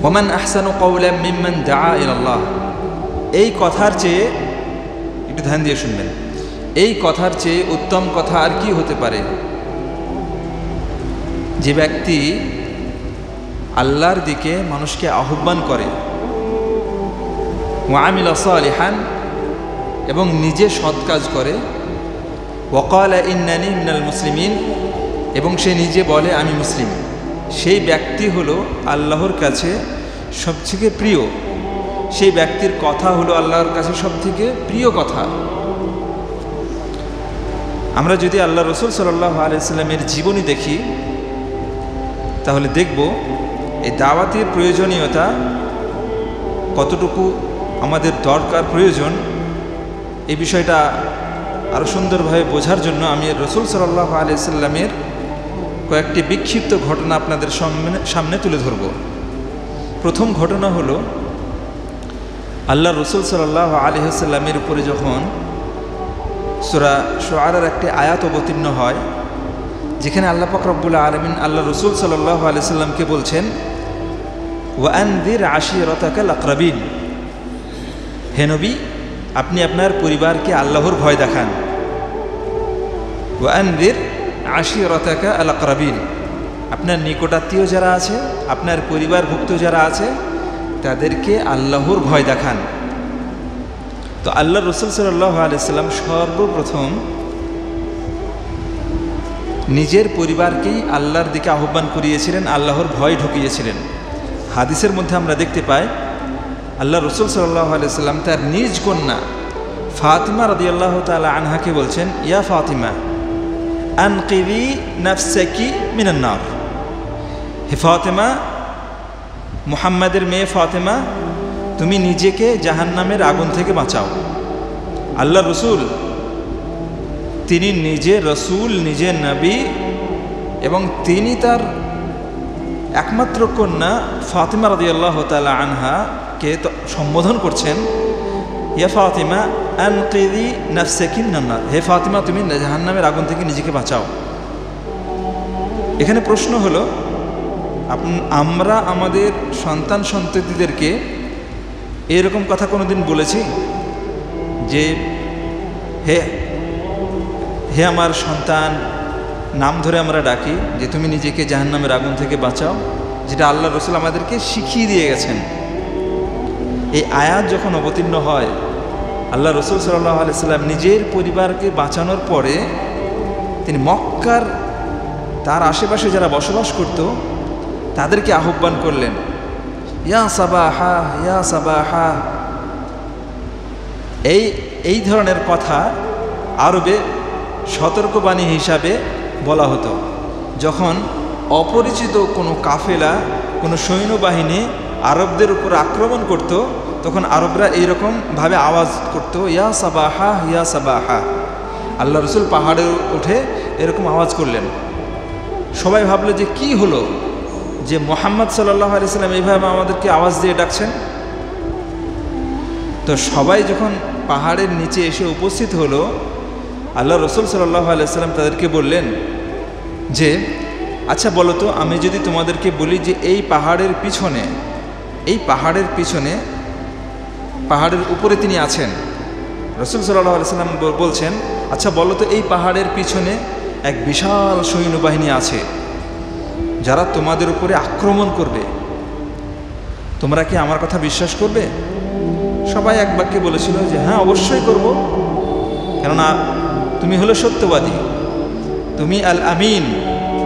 Oman আহসানু কাওলাম মিম্মান দাআ ইলাল্লাহ। এই কথার চেয়ে, একটু ধ্যান দিয়ে শুনবেন, এই কথার চেয়ে উত্তম কথা আর কি হতে পারে যে ব্যক্তি আল্লাহর দিকে মানুষকে আহ্বান করে, ওয়া আমিলা সালিহান, এবং নিজে সৎ কাজ করে, ওয়া ক্বালা ইন্নানি মিনাল মুসলিমিন, এবং সে নিজে বলে আমি মুসলিম। সেই ব্যক্তি হলো আল্লাহর কাছে সবথেকে প্রিয়, সেই ব্যক্তির কথা হলো আল্লাহর কাছে সবথেকে প্রিয় কথা। আমরা যদি আল্লাহ রসুল সাল্লাল্লাহু আলাইহি ওয়াসাল্লামের জীবনী দেখি তাহলে দেখব এই দাওয়াতের প্রয়োজনীয়তা কতটুকু আমাদের দরকার, প্রয়োজন। এই বিষয়টা আরও সুন্দরভাবে বোঝার জন্য আমি রসুল সাল্লাল্লাহু আলাইহি ওয়াসাল্লামের কয়েকটি বিক্ষিপ্ত ঘটনা আপনাদের সামনে তুলে ধরব। প্রথম ঘটনা হলো আল্লাহ রসুল সাল্লাল্লাহু আলাইহি ওয়াসাল্লামের উপরে যখন সূরা শুআরার একটি আয়াত অবতীর্ণ হয়, যেখানে আল্লাহ পাক রব্বুল আলামিন আল্লাহ রসুল সাল্লাল্লাহু আলাইহি ওয়াসাল্লামকে বলছেন, ওয়া আনযির আশিরাতাকাল আকরাবিন, হে নবী আপনি আপনার পরিবারকে আল্লাহর ভয় দেখান। ওয়া আনযির আশিরাতাকা আল আকরাবিন, আপনার নিকটাত্মীয় যারা আছে, আপনার পরিবারভুক্ত যারা আছে, তাদেরকে আল্লাহর ভয় দেখান। তো আল্লাহ রসুল সাল্লাল্লাহু আলাইহি ওয়াসাল্লাম সর্বপ্রথম নিজের পরিবারকেই আল্লাহর দিকে আহ্বান করিয়েছিলেন, আল্লাহর ভয় ঢুকিয়েছিলেন। হাদিসের মধ্যে আমরা দেখতে পাই আল্লাহ রসুল সাল্লাল্লাহু আলাইহি ওয়াসাল্লাম তার নিজ কন্যা ফাতিমা রাদিয়াল্লাহু তাআলা আনহাকে বলছেন, ইয়া ফাতিমা আনকিদি নাফসাকি মিনান নার, হে ফাতিমা, মুহাম্মাদের মেয়ে ফাতিমা, তুমি নিজেকে জাহান্নামের আগুন থেকে বাঁচাও। আল্লাহ রসুল, তিনি নিজে রসুল, নিজে নবী, এবং তিনি তার একমাত্র কন্যা ফাতিমা রাদিয়াল্লাহু তাআলা আনহাকে সম্বোধন করছেন, ইয়া ফাতিমা আনকিদি নাফসাকি মিনান নার, হে ফাতিমা তুমি জাহান্নামের আগুন থেকে নিজেকে বাঁচাও। এখানে প্রশ্ন হলো, আমরা আমাদের সন্তান সন্ততিদেরকে এরকম কথা কোনোদিন বলেছি যে হে হে আমার সন্তান, নাম ধরে আমরা ডাকি যে তুমি নিজেকে জাহান্নামের আগুন থেকে বাঁচাও, যেটা আল্লাহ রসুল আমাদেরকে শিখিয়ে দিয়ে গেছেন। এই আয়াত যখন অবতীর্ণ হয়, আল্লাহ রসুল সাল্লাল্লাহু আলাইহি ওয়াসাল্লাম নিজের পরিবারকে বাঁচানোর পরে তিনি মক্কার তার আশেপাশে যারা বসবাস করত তাদেরকে আহ্বান করলেন, ইয়া সাবাহা ইয়া সাবাহা। এই ধরনের কথা আরবে সতর্কবাণী হিসাবে বলা হতো। যখন অপরিচিত কোনো কাফেলা, কোনো সৈন্যবাহিনী আরবদের উপর আক্রমণ করত, তখন আরবরা এইরকমভাবে আওয়াজ করত, ইয়া সাবাহা ইয়া সাবাহা। আল্লাহ রসুল পাহাড়ে উঠে এরকম আওয়াজ করলেন। সবাই ভাবলো যে কি হলো, যে মুহাম্মদ সাল্লাল্লাহু আলাইহি ওয়াসাল্লাম এইভাবে আমাদেরকে আওয়াজ দিয়ে ডাকছেন। তো সবাই যখন পাহাড়ের নিচে এসে উপস্থিত হলো, আল্লাহ রসুল সাল্লাল্লাহু আলাইহি ওয়াসাল্লাম তাদেরকে বললেন যে আচ্ছা বলো তো, আমি যদি তোমাদেরকে বলি যে এই পাহাড়ের পিছনে পাহাড়ের উপরে তিনি আছেন। রসুল সাল্লাল্লাহু আলাইহি ওয়াসাল্লাম বলছেন, আচ্ছা বলো তো, এই পাহাড়ের পিছনে এক বিশাল সৈন্যবাহিনী আছে যারা তোমাদের উপরে আক্রমণ করবে, তোমরা কি আমার কথা বিশ্বাস করবে? সবাই এক বাক্যে বলেছিল যে হ্যাঁ অবশ্যই করব, কেননা তুমি হলো সত্যবাদী, তুমি আল আমিন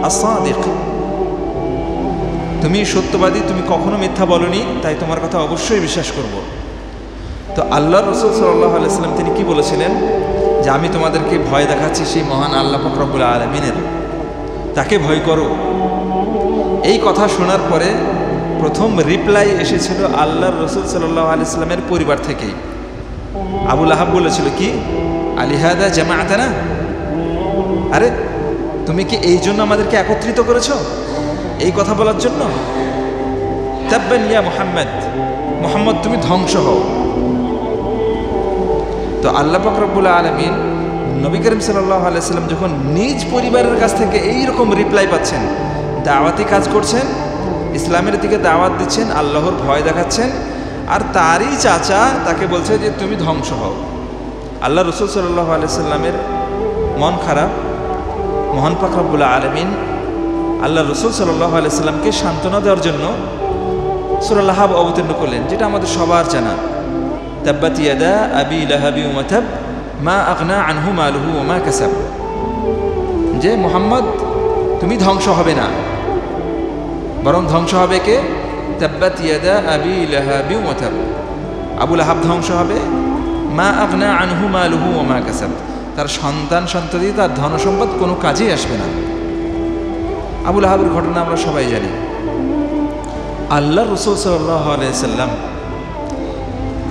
আস-সাদিক, তুমি সত্যবাদী, তুমি কখনো মিথ্যা বলনি, তাই তোমার কথা অবশ্যই বিশ্বাস করব। তো আল্লাহ রসুল সাল্লাল্লাহু আলাইহি ওয়াসাল্লাম তিনি কি বলেছিলেন, যে আমি তোমাদেরকে ভয় দেখাচ্ছি সেই মহান আল্লাহ পাক রব্বুল আলামিনের, তাকে ভয় করো। এই কথা শোনার পরে প্রথম রিপ্লাই এসেছিল আল্লাহর রসুল সাল্লাল্লাহু আলাইহি ওয়াসাল্লামের পরিবার থেকেই। আবু লাহাব বলেছিল কি, আলিহাদা জামাআতানা, আরে তুমি কি এই জন্য আমাদেরকে একত্রিত করেছো, এই কথা বলার জন্য? তাব্বান ইয়া মুহাম্মদ, মুহাম্মদ তুমি ধ্বংস হও। তো আল্লাহ পাক রব্বুল আলামিন নবী করিম সাল্লাল্লাহু আলাইহি ওয়াসাল্লাম যখন নিজ পরিবারের কাছ থেকে এইরকম রিপ্লাই পাচ্ছেন, দাওয়াতি কাজ করছেন, ইসলামের দিকে দাওয়াত দিচ্ছেন, আল্লাহর ভয় দেখাচ্ছেন, আর তারই চাচা তাকে বলছে যে তুমি ধ্বংস হও। আল্লাহ রসুল সাল্লাল্লাহু আলাইহি সাল্লামের মন খারাপ। মহান পাক রব্বুল আলামিন আল্লাহ রসুল সাল্লাল্লাহু আলাইহি সাল্লামকে সান্ত্বনা দেওয়ার জন্য সূরা লাহাব অবতীর্ণ করলেন, যেটা আমাদের সবার জানা। তাব্বাত ইয়াদা আবি লাহাবি ওয়া তাব মা আগনা আনহু মালুহু ওয়া মা কাসাব, যে মুহাম্মদ তুমি ধ্বংস হবে না, বরং ধ্বংস হবে কে? তাব্বাত ইয়াদা আবি লাহাবি ওয়া তাব, আবু লাহাব ধ্বংস হবে। মা আগনা আনহু মালুহু ওয়া মা কাসাব, তার সন্তান সন্ততি, তার ধনসম্পদ কোনো কাজেই আসবে না। আবু লাহাবের ঘটনা আমরা সবাই জানি। আল্লাহ রাসূল সাল্লাল্লাহু আলাইহি সাল্লাম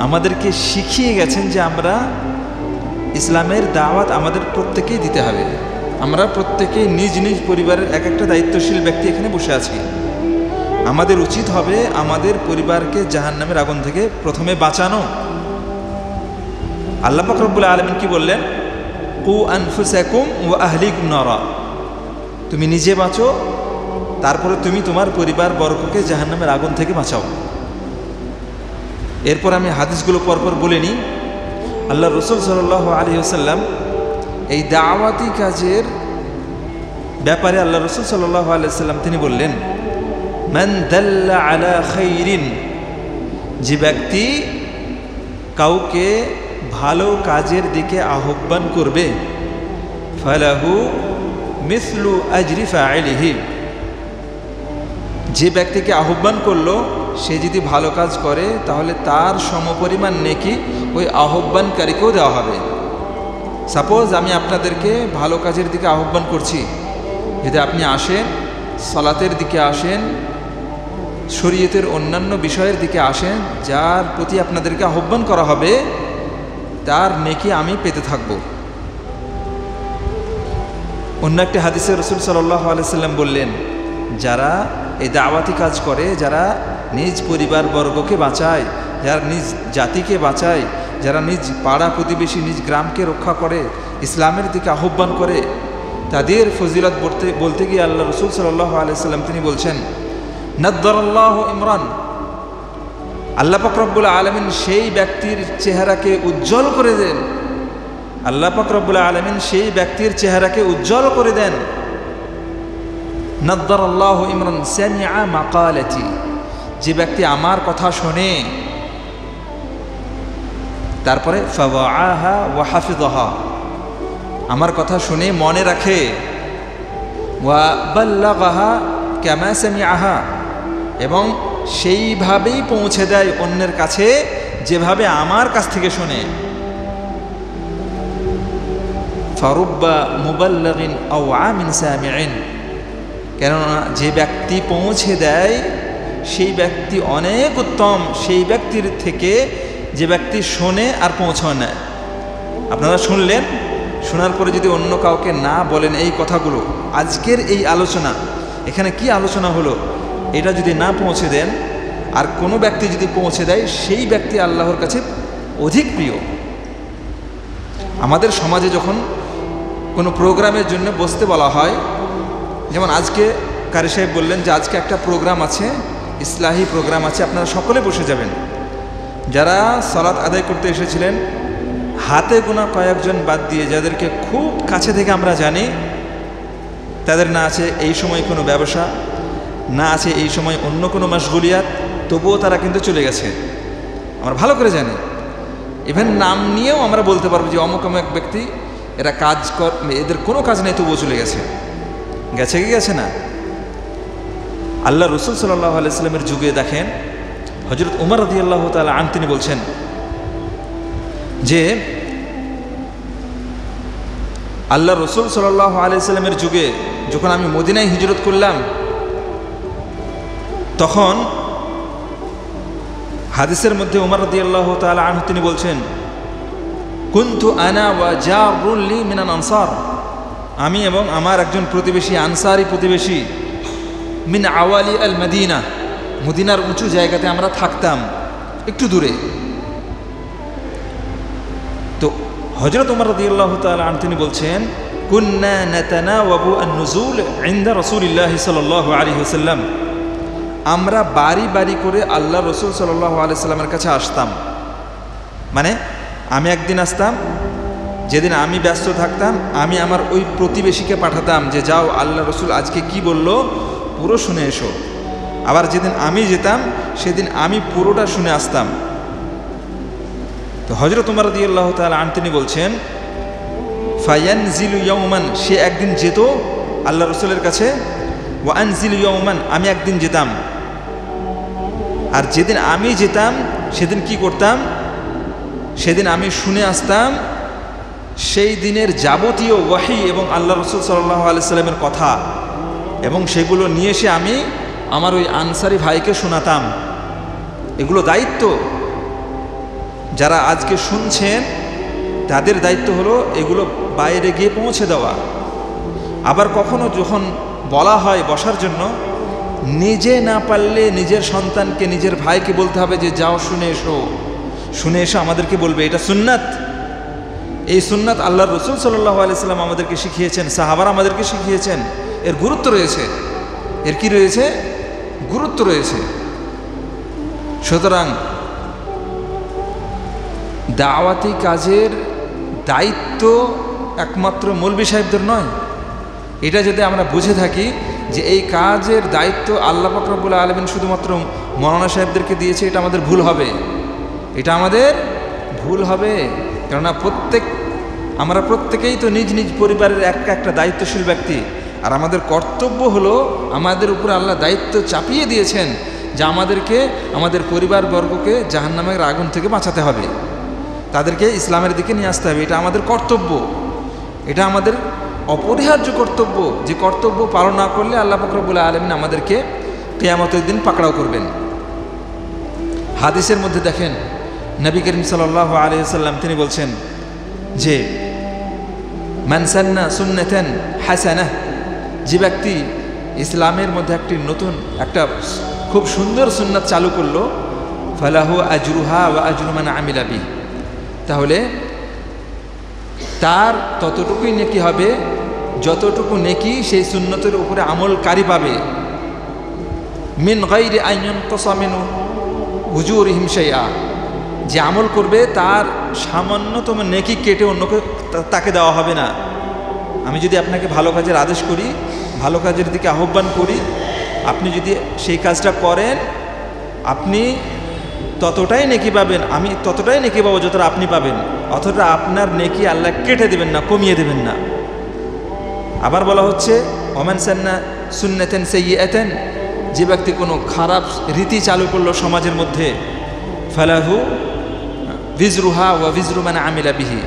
আমাদেরকে শিখিয়ে গেছেন যে আমরা ইসলামের দাওয়াত আমাদের প্রত্যেকেই দিতে হবে। আমরা প্রত্যেকেই নিজ নিজ পরিবারের এক একটা দায়িত্বশীল ব্যক্তি এখানে বসে আছি। আমাদের উচিত হবে আমাদের পরিবারকে জাহান্নামের আগুন থেকে প্রথমে বাঁচানো। আল্লাহ পাক রব্বুল আলামিন কি বললেন? কু আনফুসাকুম ওয়া আহলিকুম নারা, তুমি নিজে বাঁচো, তারপরে তুমি তোমার পরিবার বর্গকে জাহান্নামের আগুন থেকে বাঁচাও। এরপর আমি হাদিসগুলো পরপর বলে নিই। আল্লাহ রসুল সাল্লাল্লাহু আলাইহি ওয়াসাল্লাম এই দাওয়াতি কাজের ব্যাপারে আল্লাহ রসুল সাল্লাল্লাহু আলাইহি ওয়াসাল্লাম তিনি বললেন, মান দাল্লা আলা খাইরিন, যে ব্যক্তি কাউকে ভালো কাজের দিকে আহ্বান করবে, ফালাহু মিসলু আজরি ফাইলিহি, যে ব্যক্তিকে আহ্বান করলো সে যদি ভালো কাজ করে তাহলে তার সমপরিমাণ নেকি ওই আহ্বানকারীকেও দেওয়া হবে। সাপোজ আমি আপনাদেরকে ভালো কাজের দিকে আহ্বান করছি, যদি আপনি আসেন, সালাতের দিকে আসেন, শরীয়তের অন্যান্য বিষয়ের দিকে আসেন, যার প্রতি আপনাদেরকে আহ্বান করা হবে তার নেকি আমি পেতে থাকব। অন্য একটি হাদিসে রাসূল সাল্লাল্লাহু আলাইহি সাল্লাম বললেন, যারা এই দাওয়াতি কাজ করে, যারা নিজ পরিবার বর্গকে বাঁচায়, যারা নিজ জাতিকে বাঁচায়, যারা নিজ পাড়া প্রতিবেশী, নিজ গ্রামকে রক্ষা করে, ইসলামের দিকে আহ্বান করে, তাদের ফজিলত বলতে গিয়ে আল্লাহ রসুল সাল্লাল্লাহু আলাইহি সাল্লাম তিনি বলছেন, নাদ্দারাল্লাহু ইমরান, আল্লাহ পাক রব্বুল আলামিন সেই ব্যক্তির চেহারাকে উজ্জ্বল করে দেন। আল্লাহ পাক রব্বুল আলামিন সেই ব্যক্তির চেহারাকে উজ্জ্বল করে দেন। নাদ্দারাল্লাহু ইমরান সামিআ মাকালাতি, যে ব্যক্তি আমার কথা শোনে, তারপরে ফাওয়াআহা ওয়া হাফিযাহা, আমার কথা শুনে মনে রাখে, ওয়া বাল্লাগাহা কামা সামিআহা, এবং সেইভাবেই পৌঁছে দেয় অন্যের কাছে যেভাবে আমার কাছ থেকে শোনে। ফারুব্বা মুবাল্লিগিন আও আমিন সামিইন, কেননা যে ব্যক্তি পৌঁছে দেয় সেই ব্যক্তি অনেক উত্তম সেই ব্যক্তির থেকে যে ব্যক্তি শোনে আর পৌঁছায় না। আপনারা শুনলেন, শোনার পরে যদি অন্য কাউকে না বলেন এই কথাগুলো, আজকের এই আলোচনা, এখানে কি আলোচনা হলো, এটা যদি না পৌঁছে দেন আর কোনো ব্যক্তি যদি পৌঁছে দেয়, সেই ব্যক্তি আল্লাহর কাছে অধিক প্রিয়। আমাদের সমাজে যখন কোনো প্রোগ্রামের জন্য বসতে বলা হয়, যেমন আজকে কারি সাহেব বললেন যে আজকে একটা প্রোগ্রাম আছে, ইসলাহি প্রোগ্রাম আছে, আপনারা সকলে বসে যাবেন। যারা সালাত আদায় করতে এসেছিলেন, হাতে গোনা কয়েকজন বাদ দিয়ে যাদেরকে খুব কাছে থেকে আমরা জানি, তাদের না আছে এই সময় কোনো ব্যবসা, না আছে এই সময় অন্য কোনো মাশগুলিয়াত, তবুও তারা কিন্তু চলে গেছে। আমরা ভালো করে জানি, ইভেন নাম নিয়েও আমরা বলতে পারবো যে অমুক অমুক ব্যক্তি, এরা কাজ এদের কোনো কাজ নেই তবুও চলে গেছে। গেছে কি গেছে না? আল্লাহ রসুল সাল্লাল্লাহু আলাইহি সাল্লামের যুগে দেখেন, হযরত উমর রাদিয়াল্লাহু তাআলা আনহু তিনি বলছেন যে আল্লাহ রসুল সাল্লাল্লাহু আলাইহি সাল্লামের যুগে যখন আমি মদিনায় হিজরত করলাম, তখন হাদিসের মধ্যে উমর রাদিয়াল্লাহু তাআলা আনহু তিনি বলছেন, কুনতু আনা ওয়া জারুন লি মিনাল আনসার, আমি এবং আমার একজন প্রতিবেশী, আনসারি প্রতিবেশী, মিন আওয়ালি আল মদিনা, মদিনার উঁচু জায়গাতে আমরা থাকতাম, একটু দূরে। তো হযরত উমর রাদিয়াল্লাহু তাআলা আনহু তিনি বলছেন, কুন্না নাতানাওয়াবু আন-নুজুল ইনদা রাসূলিল্লাহি সাল্লাল্লাহু আলাইহি ওয়াসাল্লাম, আমরা বাড়ি বাড়ি করে আল্লাহ রসুল সাল্লাল্লাহু আলাইহি সাল্লামের কাছে আসতাম। মানে আমি একদিন আসতাম, যেদিন আমি ব্যস্ত থাকতাম আমি আমার ওই প্রতিবেশীকে পাঠাতাম যে যাও আল্লাহ রসুল আজকে কি বলল পুরো শুনে এসো। আবার যেদিন আমি যেতাম সেদিন আমি পুরোটা শুনে আসতাম। তো হযরত ওমর রাদিয়াল্লাহু তাআলা আনহু তিনি বলছেন, ফায়ানজিলু ইয়াওমান, সে একদিন যেত আল্লাহ রসুলের কাছে, ওয়া আনজিলু ইয়াওমান, আমি একদিন যেতাম। আর যেদিন আমি যেতাম সেদিন কি করতাম, সেদিন আমি শুনে আসতাম সেই দিনের যাবতীয় ওয়াহি এবং আল্লাহ রসুল সাল্লাল্লাহু আলাইহি সাল্লামের কথা, এবং সেগুলো নিয়ে এসে আমি আমার ওই আনসারি ভাইকে শোনাতাম। এগুলো দায়িত্ব, যারা আজকে শুনছেন তাদের দায়িত্ব হলো এগুলো বাইরে গিয়ে পৌঁছে দেওয়া। আবার কখনো যখন বলা হয় বসার জন্য, নিজে না পারলে নিজের সন্তানকে নিজের ভাইকে বলতে হবে যে যাও শুনে এসো, শুনে এসো আমাদেরকে বলবে। এটা সুন্নাত। এই সুন্নাত আল্লাহর রসুল সাল্লাল্লাহু আলাইহি সাল্লাম আমাদেরকে শিখিয়েছেন, সাহাবারা আমাদেরকে শিখিয়েছেন। এর গুরুত্ব রয়েছে, এর কি রয়েছে, গুরুত্ব রয়েছে। সুতরাং দাওয়াতি কাজের দায়িত্ব একমাত্র মৌলভী সাহেবদের নয়। এটা যদি আমরা বুঝে থাকি যে এই কাজের দায়িত্ব আল্লাহ পাক রব্বুল আলামিন শুধুমাত্র মৌলানা সাহেবদেরকে দিয়েছে, এটা আমাদের ভুল হবে, এটা আমাদের ভুল হবে। কেননা আমরা প্রত্যেকেই তো নিজ নিজ পরিবারের একটা দায়িত্বশীল ব্যক্তি। আর আমাদের কর্তব্য হলো, আমাদের উপরে আল্লাহ দায়িত্ব চাপিয়ে দিয়েছেন যে আমাদেরকে আমাদের পরিবারবর্গকে জাহান্নামের আগুন থেকে বাঁচাতে হবে, তাদেরকে ইসলামের দিকে নিয়ে আসতে হবে। এটা আমাদের কর্তব্য, এটা আমাদের অপরিহার্য কর্তব্য। যে কর্তব্য পালন না করলে আল্লাহ পাক রব্বুল আলামিন আমাদেরকে কিয়ামতের দিন পাকড়াও করবেন। হাদিসের মধ্যে দেখেন নবী করিম সাল্লাল্লাহু আলাইহি ওয়াসাল্লাম তিনি বলছেন যে মান সান্না সুন্নাতান হাসানাহ, যে ব্যক্তি ইসলামের মধ্যে একটি নতুন একটা খুব সুন্দর সুন্নাত চালু করলো, ফালাহু আজরুহা ওয়া আজরু মান আমিলা বিহি, তাহলে তার ততটুকুই নেকি হবে যতটুকু নেকি সেই সুন্নতের উপরে আমলকারী পাবে। মিন গায়রি আন ইয়ানকুসা মিন উজুরিহিম শাইআ, যে আমল করবে তার সামান্যতম নেকি কেটে অন্যকে তাকে দেওয়া হবে না। আমি যদি আপনাকে ভালো কাজের আদেশ করি, ভালো কাজের দিকে আহ্বান করি, আপনি যদি সেই কাজটা করেন আপনি ততটাই নেকি পাবেন, আমি ততটাই নেকি পাবো যতটা আপনি পাবেন। অতটা আপনার নেকি আল্লাহ কেটে দেবেন না, কমিয়ে দেবেন না। আবার বলা হচ্ছে ওমান সান্না সুন্নাতান সাইয়্যাতান, যে ব্যক্তি কোনো খারাপ রীতি চালু করলো সমাজের মধ্যে, ফালাহু ভিজরুহা ওয়া ভিজরু মান আমিলা বিহি,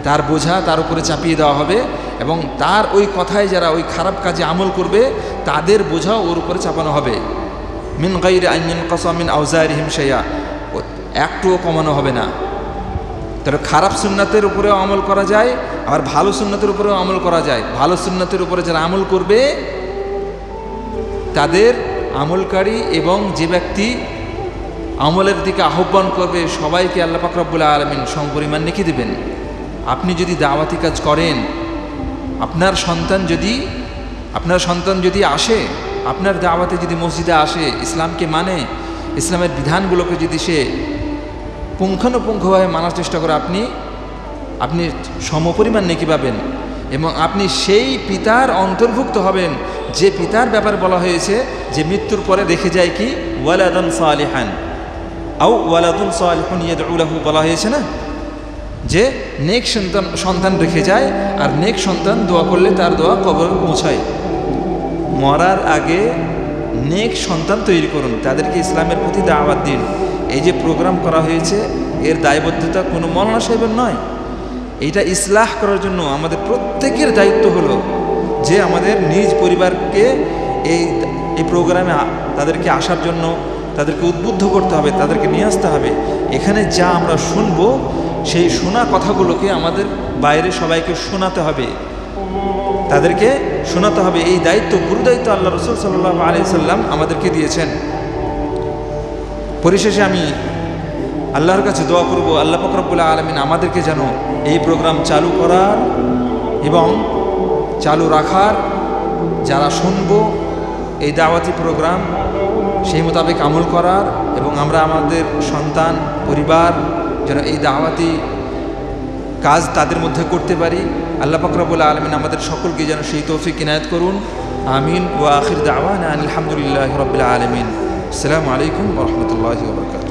তার বোঝা তার উপরে চাপিয়ে দেওয়া হবে, এবং তার ওই কথায় যারা ওই খারাপ কাজে আমল করবে তাদের বোঝাও ওর উপরে চাপানো হবে। মিন গায়রি আন ইয়ানকুসা মিন আওজারিহিম শাইআ, একটুও কমানো হবে না। তাহলে খারাপ সুন্নাতের উপরেও আমল করা যায়, আবার ভালো সুন্নাতের উপরেও আমল করা যায়। ভালো সুন্নাতের উপরে যারা আমল করবে তাদের আমলকারী এবং যে ব্যক্তি আমলের দিকে আহ্বান করবে সবাইকে আল্লাহ পাক রব্বুল আলামিন সমপরিমাণ নেকি দেবেন। আপনি যদি দাওয়াতি কাজ করেন, আপনার সন্তান যদি আসে, আপনার দাওয়াতে যদি মসজিদে আসে, ইসলামকে মানে, ইসলামের বিধানগুলোকে যদি সে পুঙ্খানুপুঙ্খভাবে মানার চেষ্টা করে, আপনি সমপরিমাণ নেকি পাবেন। এবং আপনি সেই পিতার অন্তর্ভুক্ত হবেন যে পিতার ব্যাপারে বলা হয়েছে যে মৃত্যুর পরে রেখে যায় কি ওয়ালাদান সালিহান আও ওয়ালাদুন সালিহুন ইয়াদউ লাহু, বলা হয়েছে না যে নেক সন্তান রেখে যায়, আর নেক সন্তান দোয়া করলে তার দোয়া কবরে পৌঁছায়। মরার আগে নেক সন্তান তৈরি করুন, তাদেরকে ইসলামের প্রতি দাওয়াত দিন। এই যে প্রোগ্রাম করা হয়েছে এর দায়বদ্ধতা কোনো মৌলানা সাহেবের নয়, এইটা ইসলাহ করার জন্য আমাদের প্রত্যেকের দায়িত্ব হলো যে আমাদের নিজ পরিবারকে এই প্রোগ্রামে তাদেরকে আসার জন্য তাদেরকে উদ্বুদ্ধ করতে হবে, তাদেরকে নিয়ে আসতে হবে। এখানে যা আমরা শুনবো সেই শোনা কথাগুলোকে আমাদের বাইরে সবাইকে শোনাতে হবে, তাদেরকে শোনাতে হবে। এই দায়িত্ব, গুরু দায়িত্ব আল্লাহ রসুল সাল্লাল্লাহু আলাইহি সাল্লাম আমাদেরকে দিয়েছেন। পরিশেষে আমি আল্লাহর কাছে দোয়া করব, আল্লাহ পাক রব্বুল আলামিন আমাদেরকে যেন এই প্রোগ্রাম চালু করার এবং চালু রাখার, যারা শুনবো এই দাওয়াতি প্রোগ্রাম সেই মোতাবেক আমল করার, এবং আমরা আমাদের সন্তান পরিবার যেন এই দাওয়াতি কাজ তাদের মধ্যে করতে পারি। আল্লাহ পাক রব্বুল আলামিন আমাদের সকলকে যেন সেই তৌফিক ইনায়াত করুন। আমিন। ওয়া আখির দাওয়ানা আলহামদুলিল্লাহি রাব্বিল আলামিন। আসসালামু আলাইকুম ওয়া রাহমাতুল্লাহি ওয়া বারাকাতুহু।